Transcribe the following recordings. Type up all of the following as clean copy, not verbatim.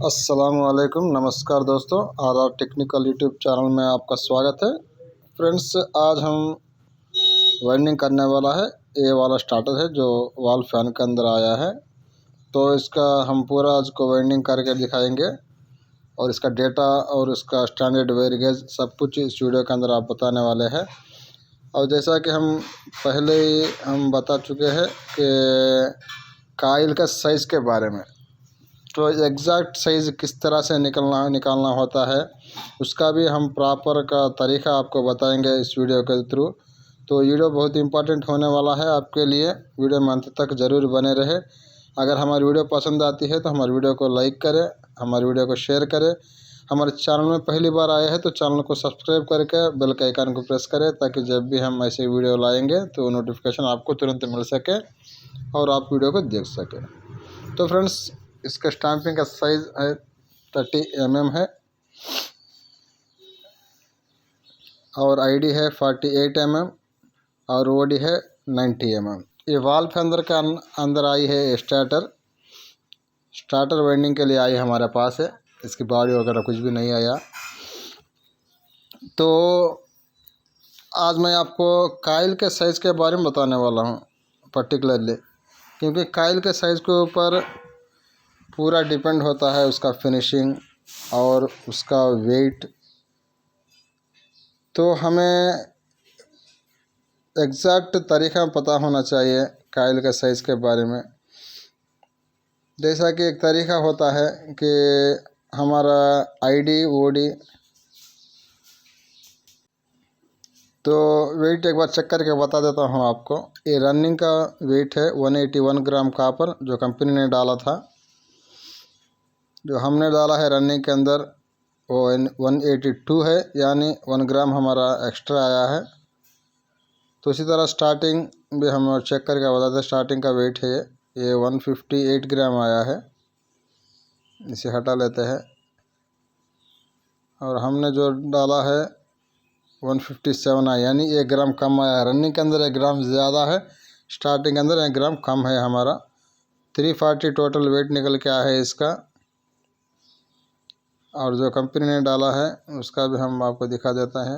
अस्सलामुअलैकुम, नमस्कार दोस्तों। आर टेक्निकल यूट्यूब चैनल में आपका स्वागत है। फ्रेंड्स, आज हम वाइंडिंग करने वाला है। ये वाला स्टार्टर है जो वॉल फैन के अंदर आया है, तो इसका हम पूरा आज को वाइंडिंग करके दिखाएंगे और इसका डेटा और इसका स्टैंडर्ड वेयर गेज सब कुछ इस वीडियो के अंदर आप बताने वाले हैं। और जैसा कि हम पहले ही बता चुके हैं कि काइल का साइज़ के बारे में, तो एग्जैक्ट साइज़ किस तरह से निकालना होता है, उसका भी हम प्रॉपर का तरीका आपको बताएंगे इस वीडियो के थ्रू। तो वीडियो बहुत इंपॉर्टेंट होने वाला है आपके लिए, वीडियो में अंत तक ज़रूर बने रहे। अगर हमारी वीडियो पसंद आती है तो हमारी वीडियो को लाइक करें, हमारी वीडियो को शेयर करें। हमारे चैनल में पहली बार आए हैं तो चैनल को सब्सक्राइब करके बेल के आइकन को प्रेस करें, ताकि जब भी हम ऐसे वीडियो लाएंगे तो नोटिफिकेशन आपको तुरंत मिल सके और आप वीडियो को देख सकें। तो फ्रेंड्स, इसका स्टैंपिंग का साइज़ है 30 mm है और आईडी है 48 mm और ओडी है 90 mm। ये वाल्व के अंदर आई है स्टार्टर वाइंडिंग के लिए आई हमारे पास है। इसकी बॉडी वगैरह कुछ भी नहीं आया। तो आज मैं आपको काइल के साइज़ के बारे में बताने वाला हूँ पर्टिकुलरली, क्योंकि काइल के साइज़ के ऊपर पूरा डिपेंड होता है उसका फिनिशिंग और उसका वेट। तो हमें एग्जैक्ट तरीका पता होना चाहिए काइल के साइज़ के बारे में। जैसा कि एक तरीका होता है कि हमारा आईडी ओडी, तो वेट एक बार चेक करके बता देता हूँ आपको। ये रनिंग का वेट है 181 ग्राम कॉपर, जो कंपनी ने डाला था। जो हमने डाला है रनिंग के अंदर वो 182 है, यानी 1 ग्राम हमारा एक्स्ट्रा आया है। तो इसी तरह स्टार्टिंग भी हम चेक करके बताते हैं। स्टार्टिंग का वेट है ये 158 ग्राम आया है। इसे हटा लेते हैं और हमने जो डाला है 157 आया, यानी 1 ग्राम कम आया है। रनिंग के अंदर 1 ग्राम ज़्यादा है, स्टार्टिंग के अंदर 1 ग्राम कम है हमारा। 340 टोटल वेट निकल के आया है इसका। और जो कंपनी ने डाला है उसका भी हम आपको दिखा देता है।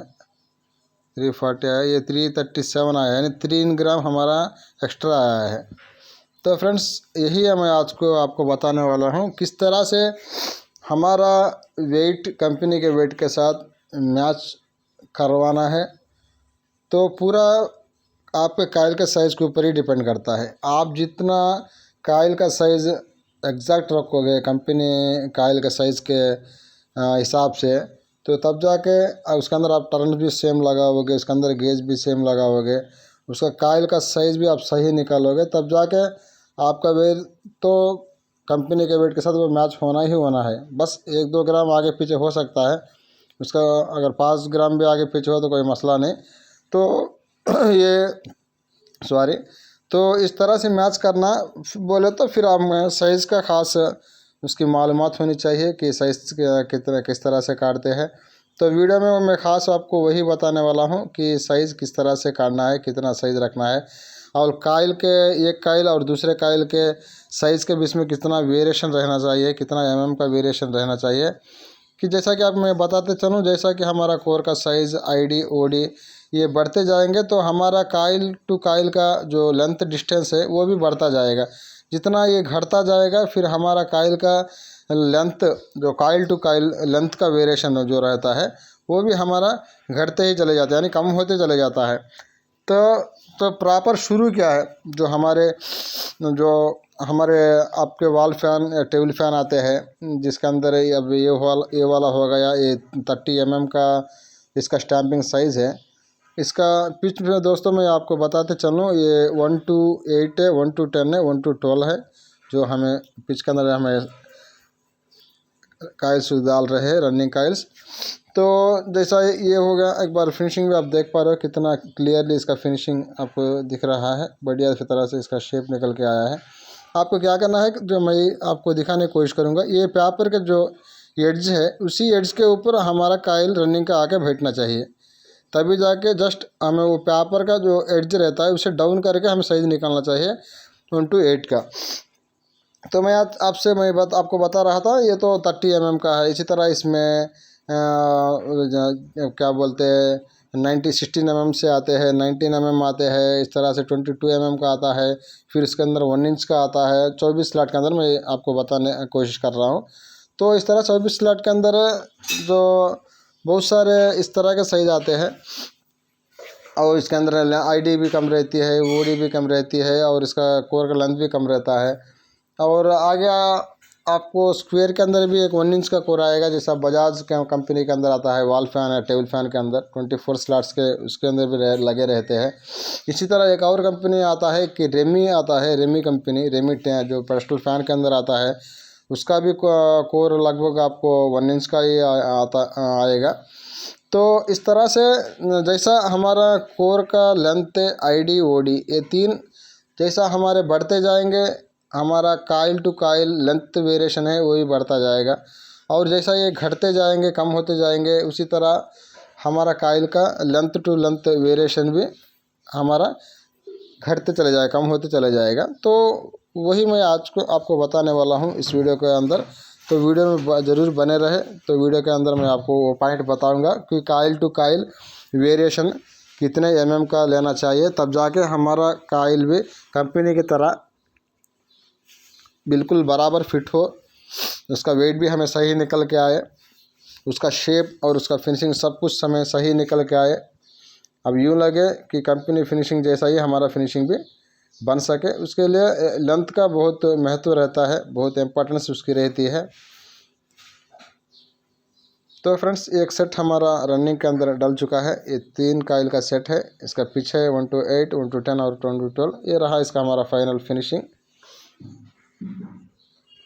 340 आया, ये 337 आया, यानी 3 ग्राम हमारा एक्स्ट्रा आया है। तो फ्रेंड्स, यही है मैं आज को आपको बताने वाला हूँ किस तरह से हमारा वेट कंपनी के वेट के साथ मैच करवाना है। तो पूरा आपके काइल के साइज़ के ऊपर ही डिपेंड करता है। आप जितना काइल का साइज़ एग्जैक्ट रखोगे कंपनी काइल के साइज़ के हिसाब से, तो तब जाके उसके अंदर आप टर्न भी सेम लगाओगे, उसके अंदर गेज भी सेम लगाओगे, उसका काइल का साइज़ भी आप सही निकालोगे, तब जाके आपका वेट तो कंपनी के वेट के साथ वो मैच होना ही होना है। बस 1-2 ग्राम आगे पीछे हो सकता है उसका, अगर 5 ग्राम भी आगे पीछे हो तो कोई मसला नहीं। तो ये सॉरी, तो इस तरह से मैच करना बोले तो फिर आप साइज़ का ख़ास उसकी मालूमात होनी चाहिए कि साइज़ कितना किस तरह से काटते हैं। तो वीडियो में मैं ख़ास आपको वही बताने वाला हूँ कि साइज़ किस तरह से काटना है, कितना साइज़ रखना है, और काइल के एक काइल और दूसरे काइल के साइज़ के बीच में कितना वेरिएशन रहना चाहिए, कितना mm का वेरिएशन रहना चाहिए। कि जैसा कि आप मैं बताते चलूँ, जैसा कि हमारा कोर का साइज़ आईडी ओडी ये बढ़ते जाएंगे तो हमारा काइल टू काइल का जो लेंथ डिस्टेंस है वो भी बढ़ता जाएगा। जितना ये घटता जाएगा फिर हमारा काइल का लेंथ, जो काइल टू काइल लेंथ का वेरिएशन जो रहता है वो भी हमारा घटते ही चले जाता है, यानी कम होते चले जाता है। तो प्रॉपर शुरू क्या है, जो हमारे आपके वॉल फैन या टेबल फैन आते हैं जिसके अंदर अब ये वाला हो गया, ये 30 mm का इसका स्टैंपिंग साइज़ है। इसका पिच में दोस्तों मैं आपको बताते चलूँ, ये 1 to 8 है, 1 to 10 है, 1 to 12 है। जो हमें पिच के अंदर हमें काइल्स डाल रहे हैं, रनिंग काइल्स। तो जैसा ये हो गया, एक बार फिनिशिंग भी आप देख पा रहे हो कितना क्लियरली इसका फिनिशिंग आपको दिख रहा है। बढ़िया तरह से इसका शेप निकल के आया है। आपको क्या करना है, जो मैं आपको दिखाने की कोशिश करूँगा, ये पेपर के जो एड्ज है उसी एड्ज के ऊपर हमारा काइल रनिंग का आके बैठना चाहिए, तभी जाके जस्ट हमें वो पेपर का जो एड्ज रहता है उसे डाउन करके हमें साइज़ निकालना चाहिए 1 to 8 का। तो मैं आज आपसे आपको बता रहा था, ये तो 30 mm का है। इसी तरह इसमें क्या बोलते हैं 16 mm से आते हैं, 19 mm आते हैं, इस तरह से 22 mm का आता है, फिर इसके अंदर 1 इंच का आता है। 24 स्लॉट के अंदर मैं आपको बताने कोशिश कर रहा हूँ। तो इस तरह 24 स्लॉट के अंदर जो बहुत सारे इस तरह के साइज आते हैं, और इसके अंदर आईडी भी कम रहती है, वोडी भी कम रहती है, और इसका कोर का लेंथ भी कम रहता है। और आगे आपको स्क्वायर के अंदर भी एक 1 इंच का कोर आएगा, जैसा बजाज के कंपनी के अंदर आता है, वॉल फैन है, टेबल फैन के अंदर 24 स्लॉट्स के उसके अंदर भी लगे रहते हैं। इसी तरह एक और कंपनी आता है कि रेमी आता है, रेमी कंपनी, रेमी जो पर्सनल फैन के अंदर आता है, उसका भी कोर लगभग आपको 1 इंच का ही आएगा। तो इस तरह से जैसा हमारा कोर का लेंथ, आईडी, ओडी, ये 3 जैसा हमारे बढ़ते जाएंगे, हमारा coil to coil length variation है वही बढ़ता जाएगा। और जैसा ये घटते जाएंगे, कम होते जाएंगे, उसी तरह हमारा काइल का लेंथ टू लेंथ वेरिएशन भी हमारा घटते चले जाएगा, कम होते चले जाएगा। तो वही मैं आज को आपको बताने वाला हूँ इस वीडियो के अंदर। तो वीडियो में ज़रूर बने रहे। तो वीडियो के अंदर मैं आपको वो पॉइंट बताऊँगा कि काइल टू काइल वेरिएशन कितने mm का लेना चाहिए, तब जाके हमारा काइल भी कंपनी की तरह बिल्कुल बराबर फिट हो, उसका वेट भी हमें सही निकल के आए, उसका शेप और उसका फिनिशिंग सब कुछ समय सही निकल के आए। अब यूँ लगे कि कंपनी फिनिशिंग जैसा ही हमारा फिनिशिंग भी बन सके, उसके लिए लेंथ का बहुत महत्व रहता है, बहुत इम्पोर्टेंस उसकी रहती है। तो फ्रेंड्स, एक सेट हमारा रनिंग के अंदर डल चुका है। ये 3 काइल का सेट है। इसका पीछे 1 to 8, 1 to 10 और 1 to 12। ये रहा इसका हमारा फाइनल फिनिशिंग।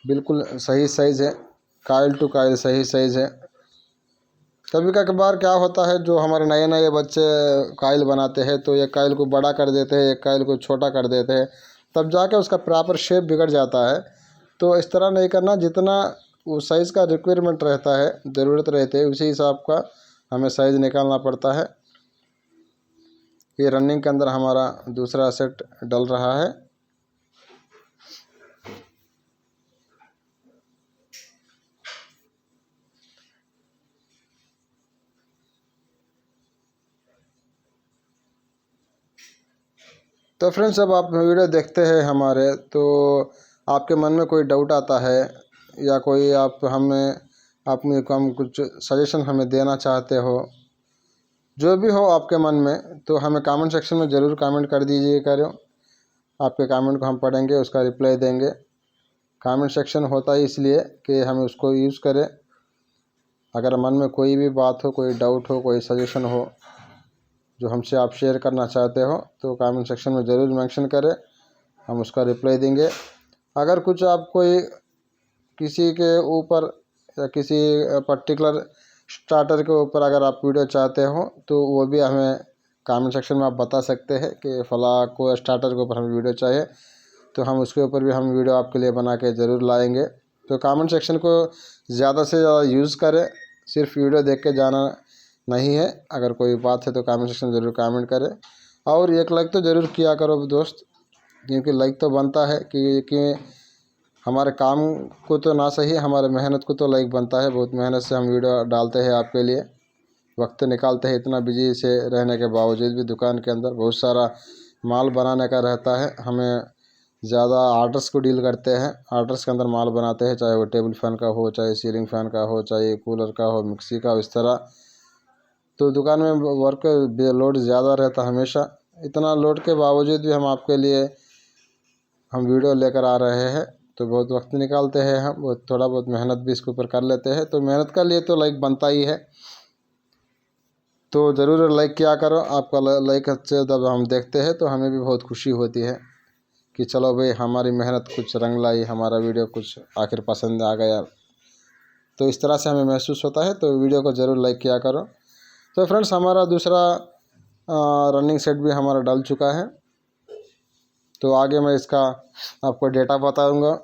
बिल्कुल सही साइज़ है, काइल टू काइल सही साइज़ है। कभी कभार क्या होता है, जो हमारे नए नए बच्चे काइल बनाते हैं तो एक काइल को बड़ा कर देते हैं, एक काइल को छोटा कर देते हैं, तब जाके उसका प्रॉपर शेप बिगड़ जाता है। तो इस तरह नहीं करना, जितना वो साइज़ का रिक्वायरमेंट रहता है, ज़रूरत रहती है, उसी हिसाब का हमें साइज़ निकालना पड़ता है। ये रनिंग के अंदर हमारा दूसरा सेट डल रहा है। तो फ्रेंड्स, अब आप वीडियो देखते हैं हमारे, तो आपके मन में कोई डाउट आता है या कोई आप हम कुछ सजेशन हमें देना चाहते हो, जो भी हो आपके मन में, तो हमें कमेंट सेक्शन में ज़रूर कमेंट कर दीजिए करो। आपके कमेंट को हम पढ़ेंगे, उसका रिप्लाई देंगे। कमेंट सेक्शन होता है इसलिए कि हम उसको यूज़ करें। अगर मन में कोई भी बात हो, कोई डाउट हो, कोई सजेशन हो जो हमसे आप शेयर करना चाहते हो, तो कमेंट सेक्शन में ज़रूर मेंशन करें, हम उसका रिप्लाई देंगे। अगर कुछ आप कोई किसी के ऊपर या किसी पर्टिकुलर स्टार्टर के ऊपर अगर आप वीडियो चाहते हो, तो वो भी हमें कमेंट सेक्शन में आप बता सकते हैं कि फ़लाँ को स्टार्टर के ऊपर हमें वीडियो चाहिए, तो हम उसके ऊपर भी हम वीडियो आपके लिए बना के ज़रूर लाएंगे। तो कमेंट सेक्शन को ज़्यादा से ज़्यादा यूज़ करें, सिर्फ वीडियो देख के जाना नहीं है। अगर कोई बात है तो कमेंट सेक्शन ज़रूर कमेंट करें, और एक लाइक तो ज़रूर किया करो दोस्त, क्योंकि लाइक तो बनता है कि हमारे काम को तो ना सही, हमारे मेहनत को तो लाइक बनता है। बहुत मेहनत से हम वीडियो डालते हैं आपके लिए, वक्त निकालते हैं, इतना बिजी से रहने के बावजूद भी दुकान के अंदर बहुत सारा माल बनाने का रहता है। हमें ज़्यादा आर्डर्स को डील करते हैं, आर्डर्स के अंदर माल बनाते हैं, चाहे वो टेबल फ़ैन का हो, चाहे सीलिंग फ़ैन का हो, चाहे कूलर का हो, मिक्सी का हो, इस तरह। तो दुकान में वर्क लोड ज़्यादा रहता हमेशा। इतना लोड के बावजूद भी हम आपके लिए हम वीडियो लेकर आ रहे हैं, तो बहुत वक्त निकालते हैं हम, बहुत थोड़ा बहुत मेहनत भी इसके ऊपर कर लेते हैं। तो मेहनत का लिए तो लाइक बनता ही है, तो ज़रूर लाइक किया करो। आपका लाइक अच्छे जब हम देखते हैं तो हमें भी बहुत खुशी होती है कि चलो भाई, हमारी मेहनत कुछ रंग लाई, हमारा वीडियो कुछ आखिर पसंद आ गया। तो इस तरह से हमें महसूस होता है। तो वीडियो को ज़रूर लाइक किया करो। तो फ्रेंड्स, हमारा दूसरा रनिंग सेट भी हमारा डल चुका है। तो आगे मैं इसका आपको डेटा बताऊंगा,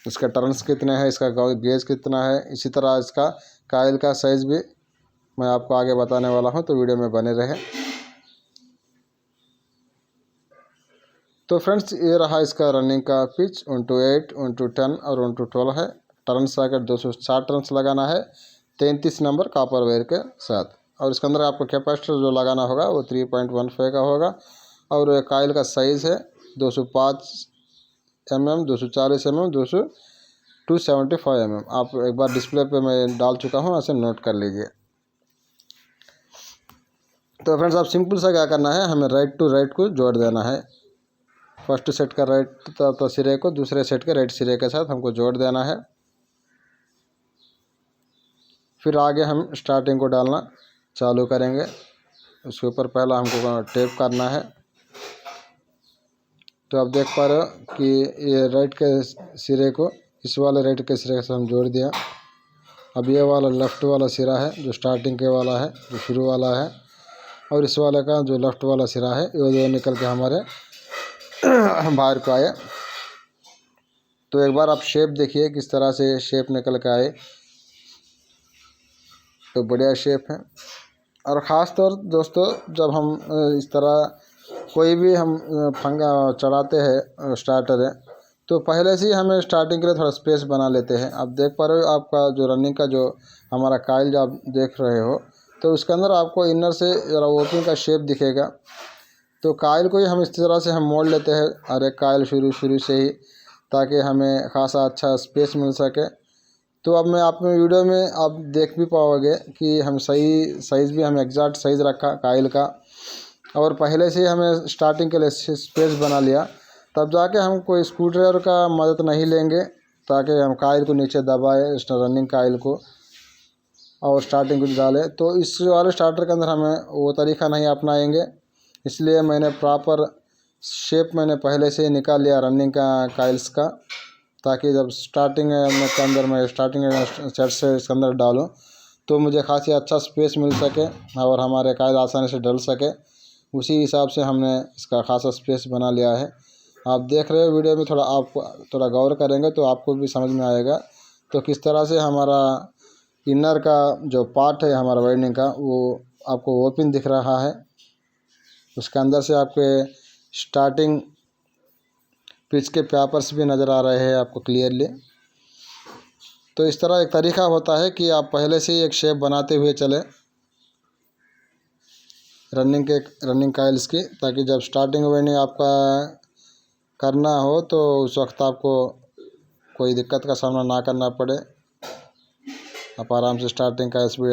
इसका टर्न्स कितने हैं, इसका गेज कितना है, इसी तरह इसका काइल का साइज़ भी मैं आपको आगे बताने वाला हूं। तो वीडियो में बने रहे। तो फ्रेंड्स ये रहा इसका रनिंग का पिच 1/8, 1/10 और 1/12 है। टर्न्स अगर 260 टर्न्स लगाना है 33 नंबर कॉपर वायर के साथ। और इसके अंदर आपको कैपेसिटर जो लगाना होगा वो 3.15 का होगा। और काइल का साइज़ है 205 mm, 240 mm, 275 mm। आप एक बार डिस्प्ले पे मैं डाल चुका हूँ, ऐसे नोट कर लीजिए। तो फ्रेंड्स आप सिंपल सा क्या करना है, हमें राइट टू राइट को जोड़ देना है। फर्स्ट सेट का राइट सिरे को दूसरे सेट के राइट सिरे के साथ हमको जोड़ देना है। फिर आगे हम स्टार्टिंग को डालना चालू करेंगे। उसके ऊपर पहला हमको टेप करना है। तो आप देख पा रहे हो कि ये राइट के सिरे को इस वाले राइट के सिरे के साथ हम जोड़ दिया। अब ये वाला लेफ़्ट वाला सिरा है जो स्टार्टिंग के वाला है, जो शुरू वाला है, और इस वाले का जो लेफ़्ट वाला सिरा है ये जो निकल के हमारे बाहर को आए। तो एक बार आप शेप देखिए किस तरह से शेप निकल के आए, तो बढ़िया शेप है। और ख़ास तौर दोस्तों जब हम इस तरह कोई भी हम फंगा चढ़ाते हैं स्टार्टर है, तो पहले से ही हमें स्टार्टिंग के लिए थोड़ा स्पेस बना लेते हैं। आप देख पा रहे हो आपका जो रनिंग का जो हमारा काइल जो आप देख रहे हो, तो उसके अंदर आपको इनर से ज़रा ओपनिंग का शेप दिखेगा। तो काइल को ही हम इस तरह से हम मोड़ लेते हैं हर एक काइल शुरू से ही, ताकि हमें खासा अच्छा स्पेस मिल सके। तो अब मैं आप वीडियो में आप देख भी पाओगे कि हम सही साइज़ भी हमें एग्जैक्ट साइज़ रखा काइल का, और पहले से ही हमें स्टार्टिंग के लिए स्पेस बना लिया। तब जाके हम कोई स्क्रू ड्राइवर का मदद नहीं लेंगे, ताकि हम काइल को नीचे दबाए इस रनिंग काइल को और स्टार्टिंग को डालें। तो इस वाले स्टार्टर के अंदर हमें वो तरीका नहीं अपनाएंगे। इसलिए मैंने प्रॉपर शेप मैंने पहले से ही निकाल लिया रनिंग का काइल्स का, ताकि जब स्टार्टिंग में के अंदर मैं स्टार्टिंग सेट से इसके अंदर डालूँ तो मुझे खासी अच्छा स्पेस मिल सके और हमारे काइल आसानी से डल सके। उसी हिसाब से हमने इसका खासा स्पेस बना लिया है। आप देख रहे हो वीडियो में, थोड़ा आप थोड़ा गौर करेंगे तो आपको भी समझ में आएगा। तो किस तरह से हमारा इनर का जो पार्ट है हमारा वाइंडिंग का वो आपको ओपन दिख रहा है। उसके अंदर से आपके स्टार्टिंग पिच के पेपर्स भी नज़र आ रहे हैं आपको क्लियरली। तो इस तरह एक तरीका होता है कि आप पहले से ही एक शेप बनाते हुए चले रनिंग काइल्स की, ताकि जब स्टार्टिंग वाइंडिंग आपका करना हो तो उस वक्त आपको कोई दिक्कत का सामना ना करना पड़े। आप आराम से स्टार्टिंग काइल्स भी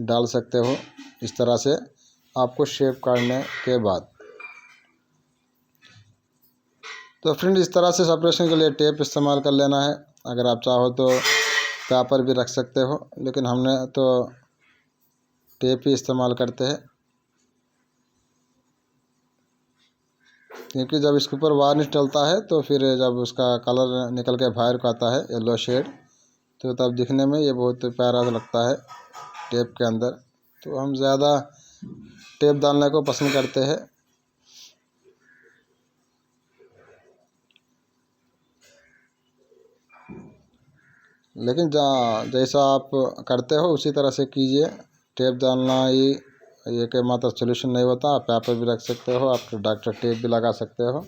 डाल सकते हो इस तरह से आपको शेप काटने के बाद। तो फ्रेंड इस तरह से सेपरेशन के लिए टेप इस्तेमाल कर लेना है। अगर आप चाहो तो पेपर भी रख सकते हो, लेकिन हमने तो टेप ही इस्तेमाल करते हैं, क्योंकि जब इसके ऊपर वार्निश डलता है तो फिर जब उसका कलर निकल के बाहर को आता है येलो शेड, तो तब दिखने में ये बहुत प्यारा लगता है टेप के अंदर। तो हम ज़्यादा टेप डालने को पसंद करते हैं। लेकिन जैसा आप करते हो उसी तरह से कीजिए। टेप डालना ही एक मात्र सोल्यूशन नहीं होता, आप पेपर भी रख सकते हो, आप डॉक्टर टेप भी लगा सकते हो।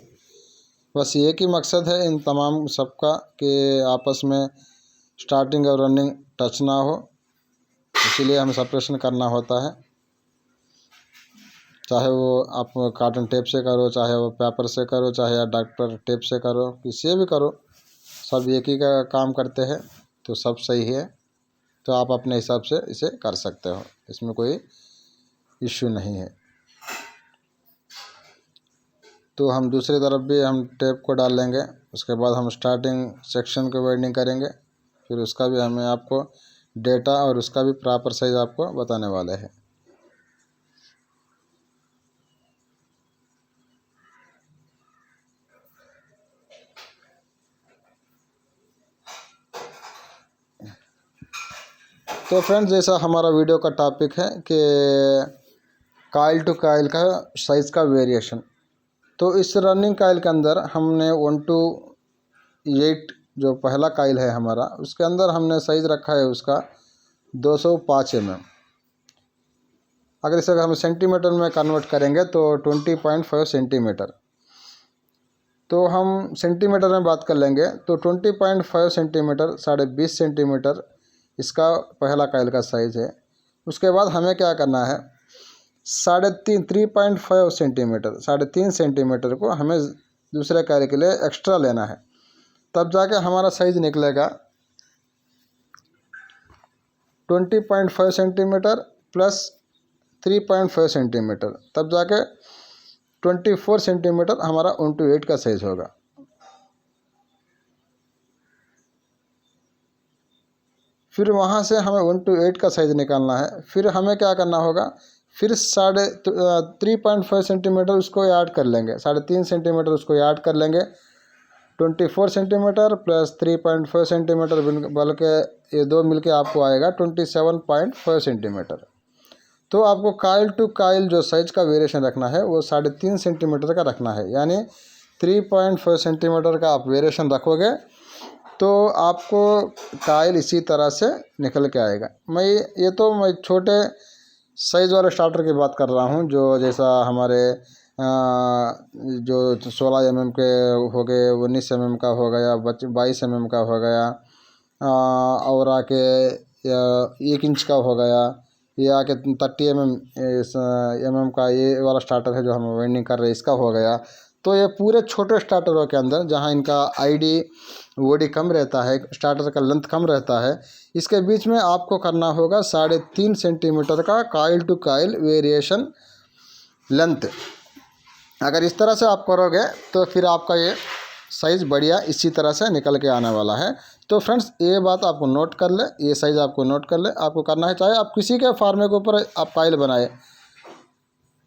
बस एक ही मकसद है इन तमाम सबका कि आपस में स्टार्टिंग और रनिंग टच ना हो, इसीलिए हमें सेपरेशन करना होता है। चाहे वो आप कॉटन टेप से करो, चाहे वो पेपर से करो, चाहे या डॉक्टर टेप से करो, किसी भी करो, सब एक ही का काम करते हैं, तो सब सही है। तो आप अपने हिसाब से इसे कर सकते हो, इसमें कोई इश्यू नहीं है। तो हम दूसरी तरफ भी हम टेप को डाल लेंगे। उसके बाद हम स्टार्टिंग सेक्शन को वाइंडिंग करेंगे, फिर उसका भी हमें आपको डेटा और उसका भी प्रॉपर साइज़ आपको बताने वाले हैं। तो फ्रेंड्स जैसा हमारा वीडियो का टॉपिक है कि काइल टू काइल का साइज़ का वेरिएशन, तो इस रनिंग काइल के अंदर हमने 1/8 जो पहला काइल है हमारा, उसके अंदर हमने साइज़ रखा है उसका 205 mm। अगर इसे हम सेंटीमीटर में कन्वर्ट करेंगे तो 20.5 सेंटीमीटर। तो हम सेंटीमीटर में बात कर लेंगे तो 20.5 सेंटीमीटर 20.5 सेंटीमीटर इसका पहला कायल का साइज़ है। उसके बाद हमें क्या करना है, 3.5 सेंटीमीटर 3.5 सेंटीमीटर को हमें दूसरे कायल के लिए एक्स्ट्रा लेना है, तब जाके हमारा साइज़ निकलेगा 20.5 सेंटीमीटर प्लस 3.5 सेंटीमीटर, तब जाके 24 सेंटीमीटर हमारा 1:8 का साइज़ होगा। फिर वहाँ से हमें 1:8 का साइज़ निकालना है। फिर हमें क्या करना होगा, फिर 3.5 सेंटीमीटर उसको ऐड कर लेंगे, 3.5 सेंटीमीटर उसको ऐड कर लेंगे। 24 सेंटीमीटर प्लस 3.5 सेंटीमीटर बल्कि ये दो मिलके आपको आएगा 27.5 सेंटीमीटर। तो आपको कायल टू कायल जो साइज़ का वेरिएशन रखना है वो 3.5 सेंटीमीटर का रखना है, यानी 3.5 सेंटीमीटर का आप वेरिएशन रखोगे तो आपको कायल इसी तरह से निकल के आएगा। मैं छोटे साइज़ वाले स्टार्टर की बात कर रहा हूँ, जो जैसा हमारे जो 16 mm के हो गए, 19 mm का हो गया, 22 mm का हो गया, और आके 1 इंच का हो गया, ये आके 30 mm का ये वाला स्टार्टर है जो हम वेल्डिंग कर रहे हैं, इसका हो गया। तो ये पूरे छोटे स्टार्टरों के अंदर जहाँ इनका आईडी वोडी कम रहता है, स्टार्टर का लेंथ कम रहता है, इसके बीच में आपको करना होगा 3.5 सेंटीमीटर का कायल टू कायल वेरिएशन लेंथ। अगर इस तरह से आप करोगे तो फिर आपका ये साइज़ बढ़िया इसी तरह से निकल के आने वाला है। तो फ्रेंड्स ये बात आपको नोट कर ले, ये साइज़ आपको नोट कर ले। आपको करना है, चाहे आप किसी के फार्मे के ऊपर आप कायल बनाए,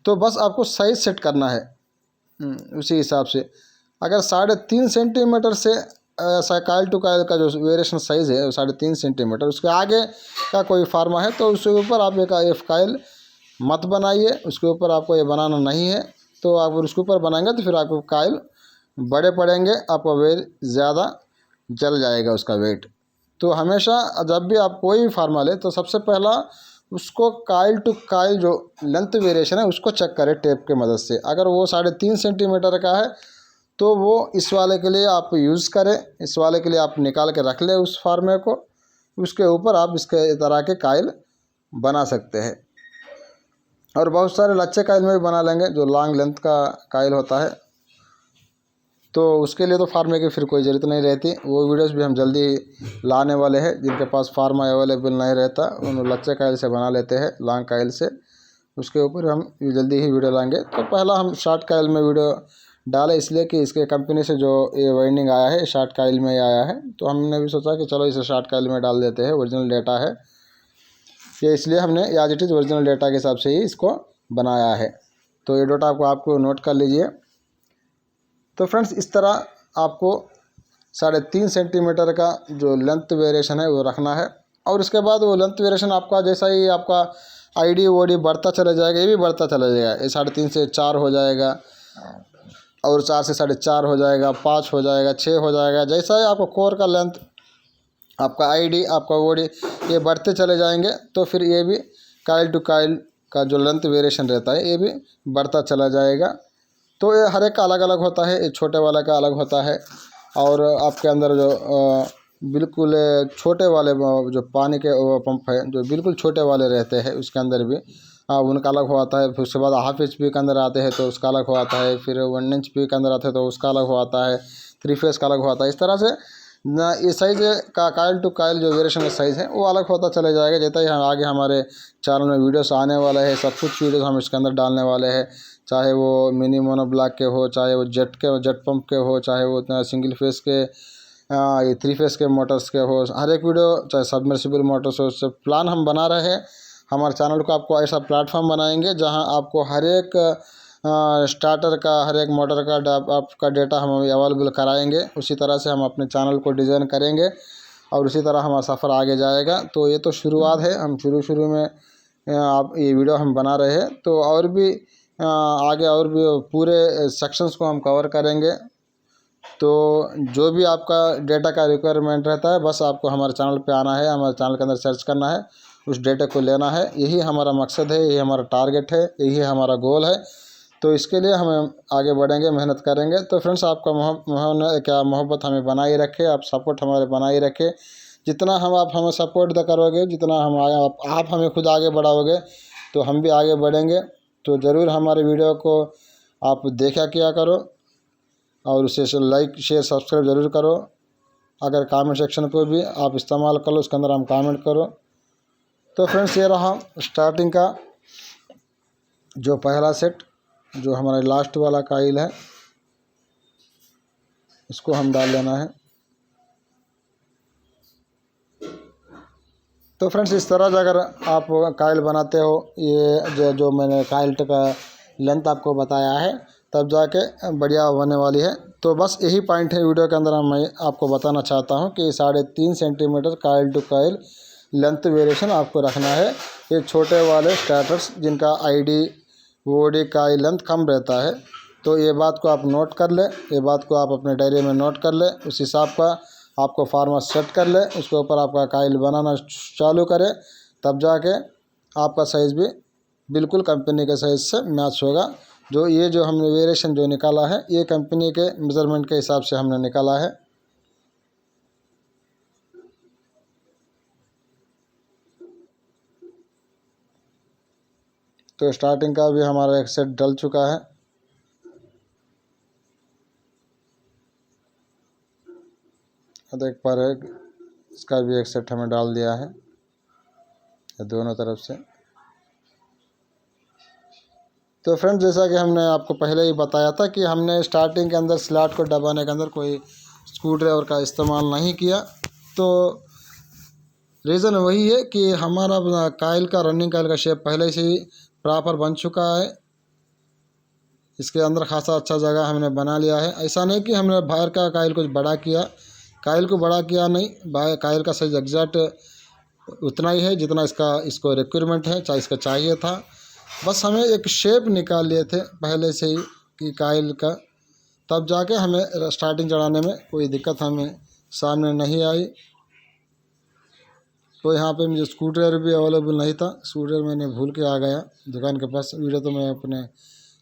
तो बस आपको साइज़ सेट करना है उसी हिसाब से। अगर 3.5 सेंटीमीटर से कायल टू कायल का जो वेरिएशन साइज़ है 3.5 सेंटीमीटर, उसके आगे का कोई फार्मा है तो उसके ऊपर आप एक कायल मत बनाइए, उसके ऊपर आपको ये बनाना नहीं है। तो आप उसके ऊपर बनाएंगे तो फिर आपको कायल बड़े पड़ेंगे, आपका वेट ज़्यादा जल जाएगा उसका वेट। तो हमेशा जब भी आप कोई भी फार्मा ले तो सबसे पहला उसको कायल टू कायल जो लेंथ वेरिएशन है उसको चेक करें टेप के मदद से। अगर वो 3.5 सेंटीमीटर का है तो वो इस वाले के लिए आप यूज़ करें, इस वाले के लिए आप निकाल के रख लें उस फार्मे को, उसके ऊपर आप इसके तरह के कायल बना सकते हैं। और बहुत सारे लच्छे कायल में भी बना लेंगे जो लॉन्ग लेंथ का कायल होता है, तो उसके लिए तो फार्मे की फिर कोई ज़रूरत नहीं रहती। वो वीडियोस भी हम जल्दी लाने वाले हैं। जिनके पास फार्मा अवेलेबल नहीं रहता उन लच्छे कायल से बना लेते हैं, लॉन्ग कायल से, उसके ऊपर हम जल्दी ही वीडियो लाएंगे। तो पहला हम शॉर्ट कायल में वीडियो डाले इसलिए कि इसके कंपनी से जो ये वाइंडिंग आया है शॉर्ट कायल में ही आया है, तो हमने भी सोचा कि चलो इसे शॉर्ट कायल में डाल देते हैं, ओरिजिनल डेटा है ये, इसलिए हमने as it is original data के हिसाब से ही इसको बनाया है। तो ये डेटा आपको नोट कर लीजिए। तो फ्रेंड्स इस तरह आपको 3.5 सेंटीमीटर का जो लेंथ वेरिएशन है वो रखना है। और उसके बाद वो लेंथ वेरिएशन आपका जैसा ही आपका आईडी वोडी बढ़ता चला जाएगा, ये भी बढ़ता चला जाएगा। ये 3.5 से 4 हो जाएगा, और 4 से 4.5 हो जाएगा, 5 हो जाएगा, 6 हो जाएगा। जैसा ही आपको कोर का लेंथ, आपका आईडी, आपका वोडी ये बढ़ते चले जाएंगे तो फिर ये भी कायल टू कायल का जो लेंथ वेरिएशन रहता है ये भी बढ़ता चला जाएगा। तो ये हर एक का अलग अलग होता है, ये छोटे वाला का अलग होता है, और आपके अंदर जो बिल्कुल छोटे वाले जो पानी के पंप है जो बिल्कुल छोटे वाले रहते हैं उसके अंदर भी उनका अलग होता है। फिर उसके बाद हाफ HP के अंदर आते हैं तो उसका अलग होता है, फिर 1 HP के अंदर आते हैं तो उसका अलग होता है, 3 फेस का अलग होता है। इस तरह से ना ये साइज़ का कायल टू कायल जो वेरिएशन का साइज़ है वो अलग होता चले जाएगा। जैसे ही आगे हमारे चैनल में वीडियोस आने वाला है, सब कुछ वीडियोस हम इसके अंदर डालने वाले हैं, चाहे वो मिनी मोनो ब्लॉक के हो, चाहे वो जेट पंप के हो, चाहे वो सिंगल फेस के ये 3 फेस के मोटर्स के हो, हर एक वीडियो, चाहे सबमर्सिबल मोटर्स हो, सब प्लान हम बना रहे हैं। हमारे चैनल को आपको ऐसा प्लेटफॉर्म बनाएंगे जहां आपको हर एक स्टार्टर का, हर एक मोटर का आपका डेटा हम अवेलेबल कराएंगे। उसी तरह से हम अपने चैनल को डिज़ाइन करेंगे और उसी तरह हमारा सफ़र आगे जाएगा। तो ये तो शुरुआत है, हम शुरू में आप ये वीडियो हम बना रहे हैं, तो और भी आगे और भी पूरे सेक्शंस को हम कवर करेंगे। तो जो भी आपका डेटा का रिक्वायरमेंट रहता है बस आपको हमारे चैनल पे आना है, हमारे चैनल के अंदर सर्च करना है, उस डेटा को लेना है। यही हमारा मकसद है, यही हमारा टारगेट है, यही हमारा गोल है। तो इसके लिए हमें आगे बढ़ेंगे, मेहनत करेंगे। तो फ्रेंड्स आपका मोहब्बत हमें बनाए रखे, आप सपोर्ट हमारे बनाए रखे। जितना आप हमें सपोर्ट करोगे, जितना आप हमें खुद आगे बढ़ाओगे तो हम भी आगे बढ़ेंगे। तो ज़रूर हमारे वीडियो को आप देखा किया करो और उसे लाइक शेयर सब्सक्राइब ज़रूर करो। अगर कमेंट सेक्शन को भी आप इस्तेमाल कर लो, उसके अंदर हम कमेंट करो। तो फ्रेंड्स ये रहा स्टार्टिंग का जो पहला सेट, जो हमारा लास्ट वाला काइल है, इसको हम डाल लेना है। तो फ्रेंड्स इस तरह से अगर आप काइल बनाते हो, ये जो मैंने काइल का लेंथ आपको बताया है, तब जाके बढ़िया होने वाली है। तो बस यही पॉइंट है वीडियो के अंदर मैं आपको बताना चाहता हूँ कि 3.5 centimetre coil to coil length variation आपको रखना है। ये छोटे वाले स्टार्टर्स जिनका आईडी ओडी का लेंथ कम रहता है, तो ये बात को आप नोट कर ले, ये बात को आप अपने डायरी में नोट कर ले। उस हिसाब का आपको फार्मा सेट कर ले, उसके ऊपर आपका काइल बनाना चालू करें, तब जाके आपका साइज़ भी बिल्कुल कंपनी के साइज़ से मैच होगा। जो हमने वेरिएशन जो निकाला है, ये कंपनी के मेज़रमेंट के हिसाब से हमने निकाला है। तो स्टार्टिंग का भी हमारा एक सेट डल चुका है। देख पा रहे, इसका भी एक सेट हमें डाल दिया है दोनों तरफ से। तो फ्रेंड्स जैसा कि हमने आपको पहले ही बताया था कि हमने स्टार्टिंग के अंदर स्लॉट को दबाने के अंदर कोई स्क्रू ड्राइवर का इस्तेमाल नहीं किया। तो रीज़न वही है कि हमारा काइल का रनिंग काइल का शेप पहले से ही प्रॉपर बन चुका है। इसके अंदर खासा अच्छा जगह हमने बना लिया है। ऐसा नहीं कि हमने बाहर का काइल कुछ बड़ा किया, काइल को बड़ा किया नहीं, काइल का साइज एग्जैक्ट उतना ही है जितना इसको रिक्वायरमेंट है, चाहे इसका चाहिए था। बस हमें एक शेप निकाल लिए थे पहले से ही कि काइल का, तब जाके हमें स्टार्टिंग चढ़ाने में कोई दिक्कत हमें सामने नहीं आई। तो यहाँ पे मुझे स्क्रू ड्राइवर भी अवेलेबल नहीं था, स्क्रू ड्राइवर मैंने भूल के आ गया दुकान के पास। वीडियो तो मैं अपने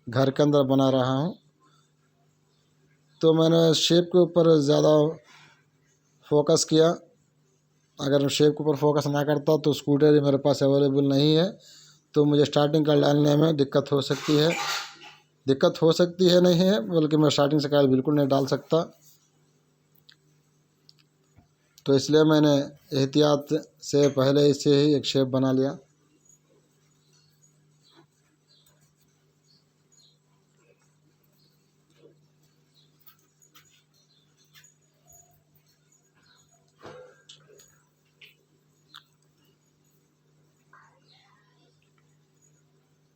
घर के अंदर बना रहा हूँ, तो मैंने शेप के ऊपर ज़्यादा फोकस किया। अगर शेप के ऊपर फोकस ना करता तो स्क्रू ड्राइवर मेरे पास अवेलेबल नहीं है, तो मुझे स्टार्टिंग का डालने में दिक्कत हो सकती है नहीं है, बल्कि मैं स्टार्टिंग से काइल बिल्कुल नहीं डाल सकता। तो इसलिए मैंने एहतियात से पहले से ही एक शेप बना लिया।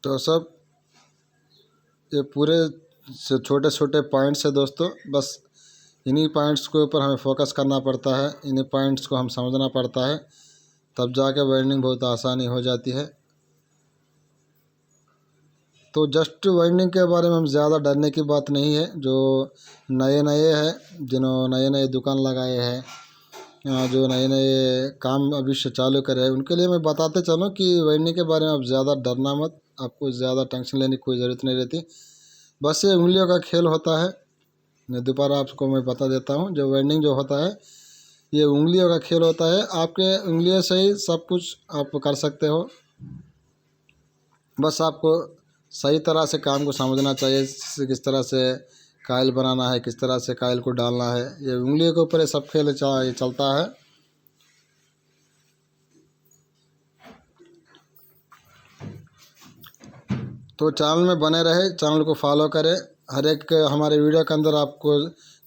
तो सब ये पूरे छोटे छोटे पॉइंट्स है दोस्तों, बस इन्हीं पॉइंट्स के ऊपर हमें फोकस करना पड़ता है, इन्हीं पॉइंट्स को हम समझना पड़ता है, तब जाके वेल्डिंग बहुत आसानी हो जाती है। तो जस्ट वेल्डिंग के बारे में हम ज़्यादा डरने की बात नहीं है। जो नए हैं, जिन्होंने नए दुकान लगाए हैं, जो नए काम अभी से चालू करे हैं, उनके लिए मैं बताते चलूँ कि वेल्डिंग के बारे में आप ज़्यादा डरना मत, आपको ज़्यादा टेंशन लेने की कोई ज़रूरत नहीं रहती। बस ये उंगलियों का खेल होता है। मैं दोबारा आपको मैं बता देता हूँ, जो वेल्डिंग जो होता है, ये उंगलियों का खेल होता है। आपके उंगलियों से ही सब कुछ आप कर सकते हो। बस आपको सही तरह से काम को समझना चाहिए, किस तरह से काइल बनाना है, किस तरह से काइल को डालना है। ये उंगलियों के ऊपर ये सब खेल चलता है। तो चैनल में बने रहे, चैनल को फॉलो करें। हर एक हमारे वीडियो के अंदर आपको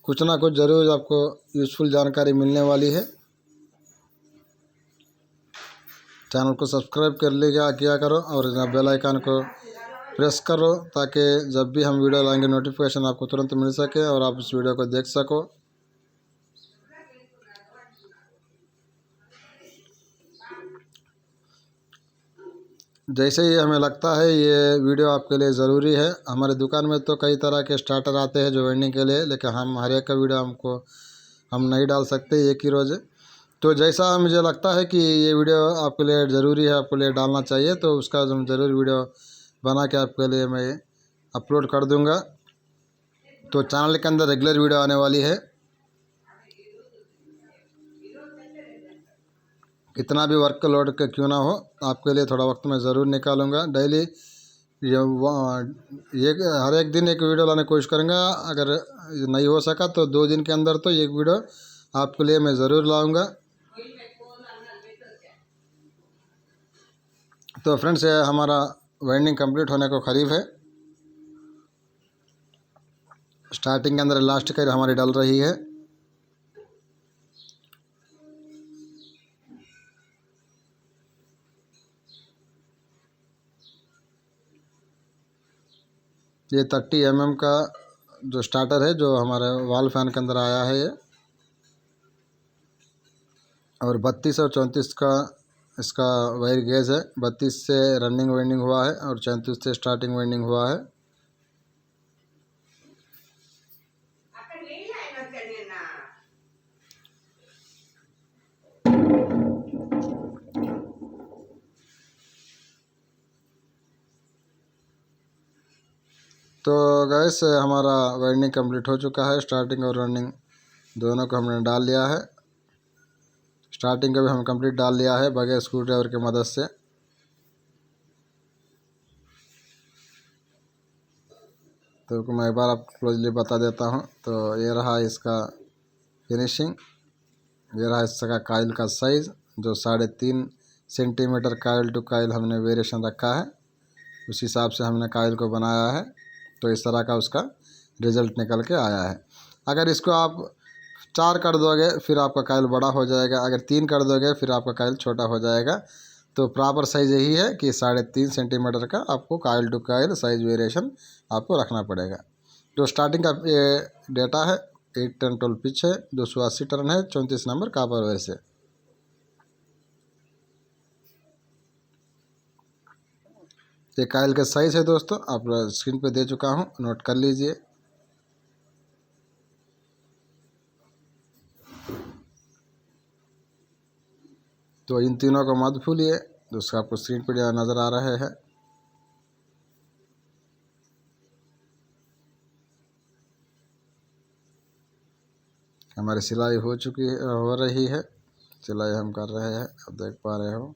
कुछ ना कुछ ज़रूर आपको यूज़फुल जानकारी मिलने वाली है। चैनल को सब्सक्राइब किया करो और बेल आइकन को प्रेस करो, ताकि जब भी हम वीडियो लाएंगे नोटिफिकेशन आपको तुरंत मिल सके और आप इस वीडियो को देख सको। जैसे ही हमें लगता है ये वीडियो आपके लिए ज़रूरी है, हमारे दुकान में तो कई तरह के स्टार्टर आते हैं जो वेल्डिंग के लिए, लेकिन हम हर एक का वीडियो हम नहीं डाल सकते एक ही रोज़। तो जैसा मुझे लगता है कि ये वीडियो आपके लिए ज़रूरी है, आपके लिए डालना चाहिए, तो उसका हम ज़रूर वीडियो बना के आपके लिए मैं अपलोड कर दूंगा। तो चैनल के अंदर रेगुलर वीडियो आने वाली है। कितना भी वर्क लोड का क्यों ना हो, आपके लिए थोड़ा वक्त मैं ज़रूर निकालूंगा। डेली ये हर एक दिन एक वीडियो लाने की कोशिश करूँगा। अगर नहीं हो सका तो 2 दिन के अंदर तो एक वीडियो आपके लिए मैं ज़रूर लाऊंगा। तो फ्रेंड्स, ये हमारा वाइंडिंग कंप्लीट होने को करीब है। स्टार्टिंग के अंदर लास्ट का हमारी डल रही है। ये 30 mm का जो स्टार्टर है, जो हमारे वॉल फैन के अंदर आया है ये, और 32 और 34 का इसका वायर गेज है। 32 से रनिंग वाइंडिंग हुआ है और 34 से स्टार्टिंग वाइंडिंग हुआ है। तो गैस हमारा वाइंडिंग कंप्लीट हो चुका है। स्टार्टिंग और रनिंग दोनों को हमने डाल लिया है। स्टार्टिंग का भी हम कंप्लीट डाल लिया है बगैर स्क्रू ड्राइवर की मदद से। तो मैं एक बार आपको क्लोजली बता देता हूँ। तो ये रहा इसका फिनिशिंग, ये रहा इसका काइल का साइज़, जो 3.5 सेंटीमीटर काइल टू काइल हमने वेरिएशन रखा है। उस हिसाब से हमने काइल को बनाया है। तो इस तरह का उसका रिज़ल्ट निकल के आया है। अगर इसको आप 4 कर दोगे फिर आपका काइल बड़ा हो जाएगा, अगर 3 कर दोगे फिर आपका काइल छोटा हो जाएगा। तो प्रॉपर साइज़ यही है कि 3.5 सेंटीमीटर का आपको coil to coil size variation आपको रखना पड़ेगा। जो स्टार्टिंग का ये डेटा है 8 टन 12 पिच है, 280 टन है, 34 नंबर कापर वेयर से। ये काइल का साइज़ है दोस्तों, आप स्क्रीन पे दे चुका हूँ, नोट कर लीजिए। तो इन तीनों को मत भूलिए, दोस्तों आपको स्क्रीन पर नज़र आ रहे हैं। हमारी सिलाई हो रही है। सिलाई हम कर रहे हैं, आप देख पा रहे हो।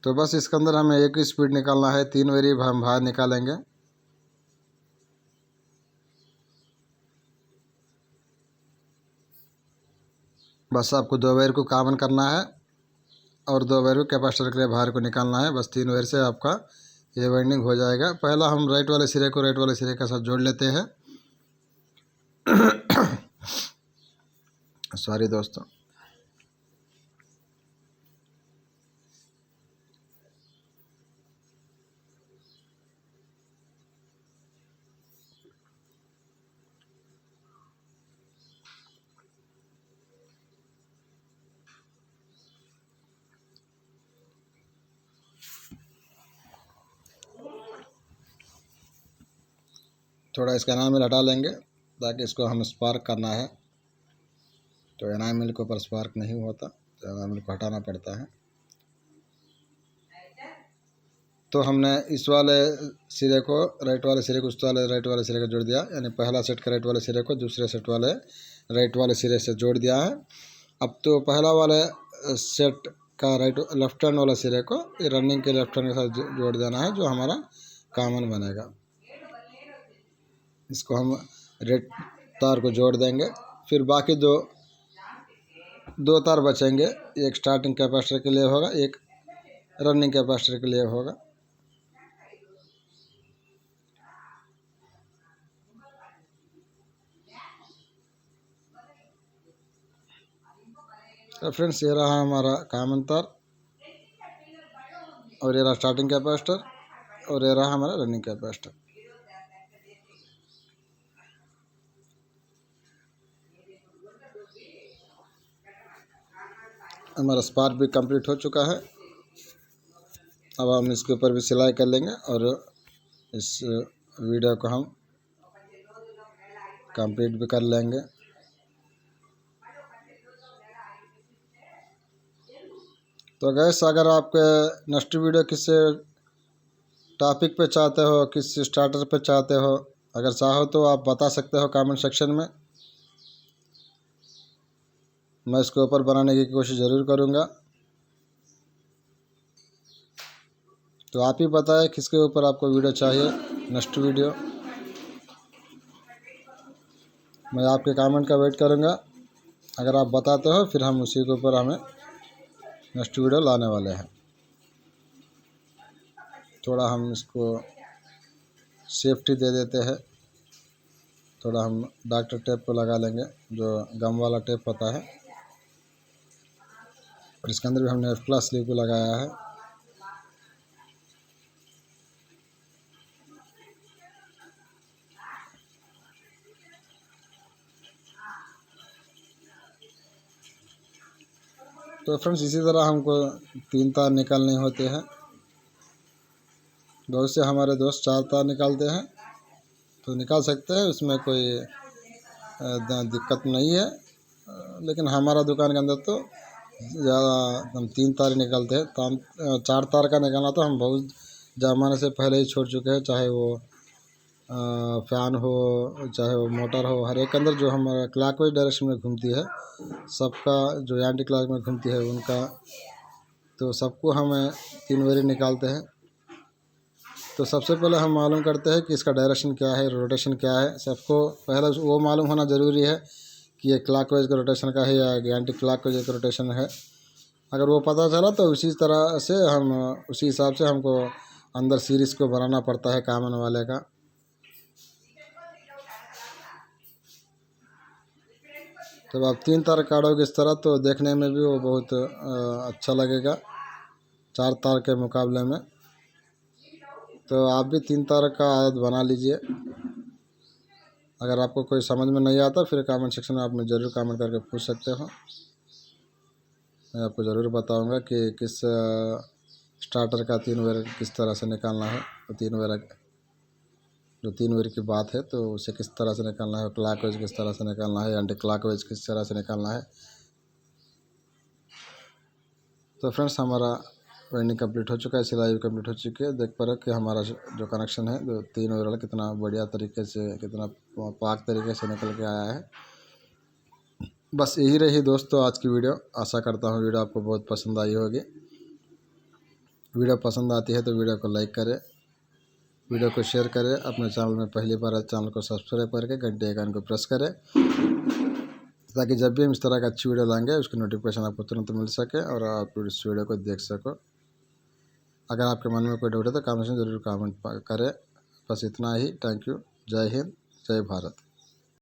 तो बस इसके अंदर हमें एक ही स्पीड निकालना है, 3 वेरी हम बाहर निकालेंगे। बस आपको 2 वायर को कॉमन करना है और 2 वायर को कैपेसिटर के लिए बाहर को निकालना है। बस 3 वायर से आपका ये वाइंडिंग हो जाएगा। पहला हम राइट वाले सिरे को राइट वाले सिरे के साथ जोड़ लेते हैं। सॉरी दोस्तों। थोड़ा इसका एनामिल हटा लेंगे ताकि इसको हम स्पार्क करना है। तो एनामिल के ऊपर स्पार्क नहीं होता, तो एनामिल को हटाना पड़ता है। तो हमने इस वाले सिरे को राइट वाले सिरे को उस वाले राइट वाले सिरे को जोड़ दिया, यानी पहला सेट का राइट वाले सिरे को दूसरे सेट वाले राइट वाले सिरे से जोड़ दिया है। अब तो पहला वाले सेट का लेफ्ट हैंड वाला सिरे को रनिंग के लेफ्ट हैंड के साथ जोड़ देना है, जो हमारा कॉमन बनेगा। इसको हम रेड तार को जोड़ देंगे। फिर बाकी दो तार बचेंगे, एक स्टार्टिंग कैपेसिटर के लिए होगा, एक रनिंग कैपेसिटर के लिए होगा। तो फ्रेंड्स, ये रहा हमारा कॉमन तार, और ये रहा स्टार्टिंग कैपेसिटर, और ये रहा हमारा रनिंग कैपेसिटर। हमारा स्पार्क भी कंप्लीट हो चुका है। अब हम इसके ऊपर भी सिलाई कर लेंगे और इस वीडियो को हम कंप्लीट भी कर लेंगे। तो गैस, अगर आप नेक्स्ट वीडियो किस टॉपिक पे चाहते हो, किस स्टार्टर पे चाहते हो, अगर चाहो तो आप बता सकते हो कमेंट सेक्शन में। मैं इसके ऊपर बनाने की कोशिश ज़रूर करूँगा। तो आप ही बताएं किसके ऊपर आपको वीडियो चाहिए, नेक्स्ट वीडियो। मैं आपके कमेंट का वेट करूँगा। अगर आप बताते हो फिर हम उसी के ऊपर हमें नेक्स्ट वीडियो लाने वाले हैं। थोड़ा हम इसको सेफ्टी दे देते हैं। थोड़ा हम डॉक्टर टेप को लगा लेंगे, जो गम वाला टेप होता है। और इसके अंदर भी हमने प्लस स्लीव को लगाया है। तो फ्रेंड्स, इसी तरह हमको 3 तार निकालने होते हैं। बहुत से हमारे दोस्त 4 तार निकालते हैं, तो निकाल सकते हैं, उसमें कोई दिक्कत नहीं है। लेकिन हमारा दुकान के अंदर तो ज़्यादा हम 3 तार निकालते हैं। 4 तार का निकालना तो हम बहुत ज़माने से पहले ही छोड़ चुके हैं। चाहे वो फ़ैन हो, चाहे वो मोटर हो, हर एक के अंदर जो हमारा क्लॉकवाइज डायरेक्शन में घूमती है, सबका जो एंटी क्लॉक में घूमती है उनका, तो सबको हम 3 बारी निकालते हैं। तो सबसे पहले हम मालूम करते हैं कि इसका डायरेक्शन क्या है, रोटेशन क्या है। सबको पहले वो मालूम होना ज़रूरी है कि ये क्लॉकवाइज का रोटेशन का है या एंटी क्लॉकवाइज का रोटेशन है। अगर वो पता चला तो उसी तरह से हम उसी हिसाब से हमको अंदर सीरीज़ को बनाना पड़ता है कॉमन वाले का। जब आप 3 तार काटोगे इस तरह, तो देखने में भी वो बहुत अच्छा लगेगा 4 तार के मुकाबले में। तो आप भी 3 तार का आदत बना लीजिए। अगर आपको कोई समझ में नहीं आता फिर कमेंट सेक्शन में आप मुझे ज़रूर कमेंट करके पूछ सकते हो। मैं आपको ज़रूर बताऊंगा कि किस स्टार्टर का 3 वेयर किस तरह से निकालना है। तो 3 वेयर, जो 3 वेयर की बात है, तो उसे किस तरह से निकालना है, क्लॉकवाइज किस तरह से निकालना है, एंटी क्लॉकवाइज किस तरह से निकालना है। तो फ्रेंड्स, हमारा वेल्डिंग कंप्लीट हो चुका है, सिलाई भी कंप्लीट हो चुकी है। देख पा रहे हो कि हमारा जो कनेक्शन है, जो 3 वेयर वाला, कितना बढ़िया तरीके से, कितना पाक तरीके से निकल के आया है। बस यही रही दोस्तों आज की वीडियो। आशा करता हूँ वीडियो आपको बहुत पसंद आई होगी। वीडियो पसंद आती है तो वीडियो को लाइक करें, वीडियो को शेयर करें। अपने चैनल में पहली बार है, चैनल को सब्सक्राइब करके घंटे आइकन को प्रेस करें, ताकि जब भी हम इस तरह का अच्छी वीडियो लाएंगे उसकी नोटिफिकेशन आपको तुरंत मिल सके और आप इस वीडियो को देख सको। अगर आपके मन में कोई डाउट है तो कमेंट में ज़रूर कमेंट करें। बस इतना ही। Thank you. जय हिंद, जय भारत।